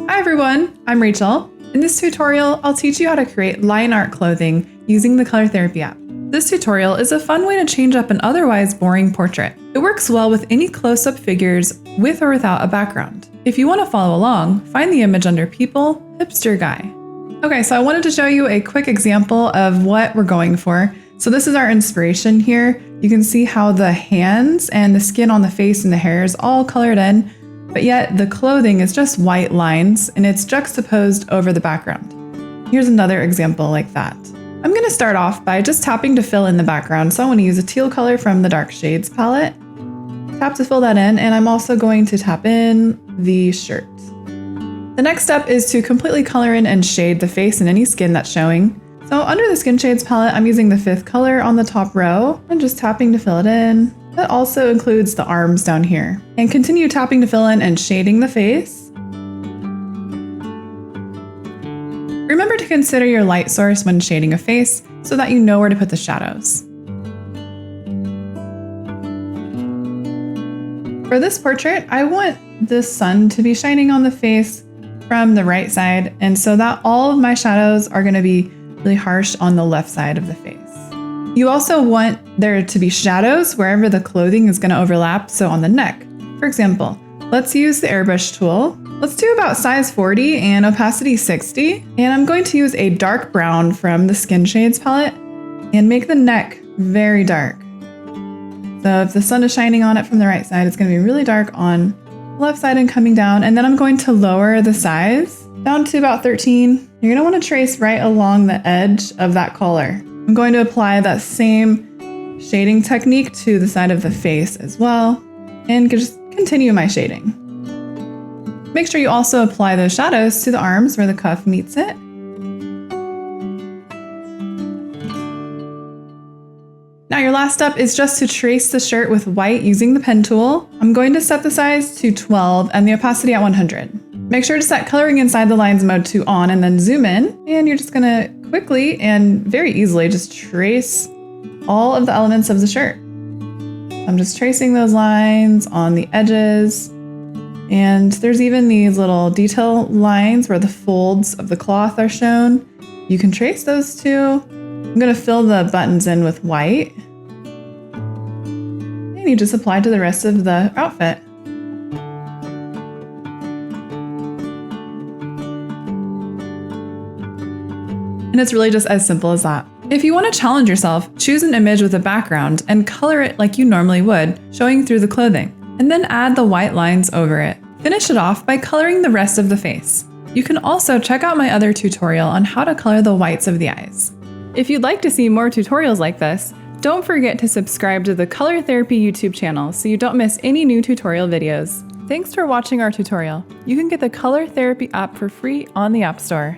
Hi everyone, I'm Rachel. In this tutorial, I'll teach you how to create line art clothing using the Color Therapy app. This tutorial is a fun way to change up an otherwise boring portrait. It works well with any close-up figures with or without a background. If you want to follow along, find the image under People, Hipster Guy. Okay, so I wanted to show you a quick example of what we're going for. So this is our inspiration here. You can see how the hands and the skin on the face and the hair is all colored in, but yet the clothing is just white lines and it's juxtaposed over the background. Here's another example like that. I'm going to start off by just tapping to fill in the background. So I want to use a teal color from the Dark Shades palette. Tap to fill that in, and I'm also going to tap in the shirt. The next step is to completely color in and shade the face and any skin that's showing. So under the Skin Shades palette, I'm using the 5th color on the top row and just tapping to fill it in. That also includes the arms down here. And continue tapping to fill in and shading the face. Remember to consider your light source when shading a face so that you know where to put the shadows. For this portrait, I want the sun to be shining on the face from the right side, and so that all of my shadows are going to be really harsh on the left side of the face. You also want there to be shadows wherever the clothing is going to overlap, so on the neck. For example, let's use the airbrush tool. Let's do about size 40 and opacity 60, and I'm going to use a dark brown from the Skin Shades palette and make the neck very dark. So if the sun is shining on it from the right side, it's going to be really dark on the left side and coming down, and then I'm going to lower the size down to about 13. You're going to want to trace right along the edge of that color. I'm going to apply that same shading technique to the side of the face as well, and just continue my shading. Make sure you also apply those shadows to the arms where the cuff meets it. Now your last step is just to trace the shirt with white using the pen tool. I'm going to set the size to 12 and the opacity at 100. Make sure to set coloring inside the lines mode to on and then zoom in, and you're just gonna quickly and very easily just trace all of the elements of the shirt. I'm just tracing those lines on the edges, and there's even these little detail lines where the folds of the cloth are shown. You can trace those too. I'm gonna fill the buttons in with white, and you just apply to the rest of the outfit. And it's really just as simple as that. If you want to challenge yourself, choose an image with a background and color it like you normally would, showing through the clothing, and then add the white lines over it. Finish it off by coloring the rest of the face. You can also check out my other tutorial on how to color the whites of the eyes. If you'd like to see more tutorials like this, don't forget to subscribe to the Color Therapy YouTube channel so you don't miss any new tutorial videos. Thanks for watching our tutorial. You can get the Color Therapy app for free on the App Store.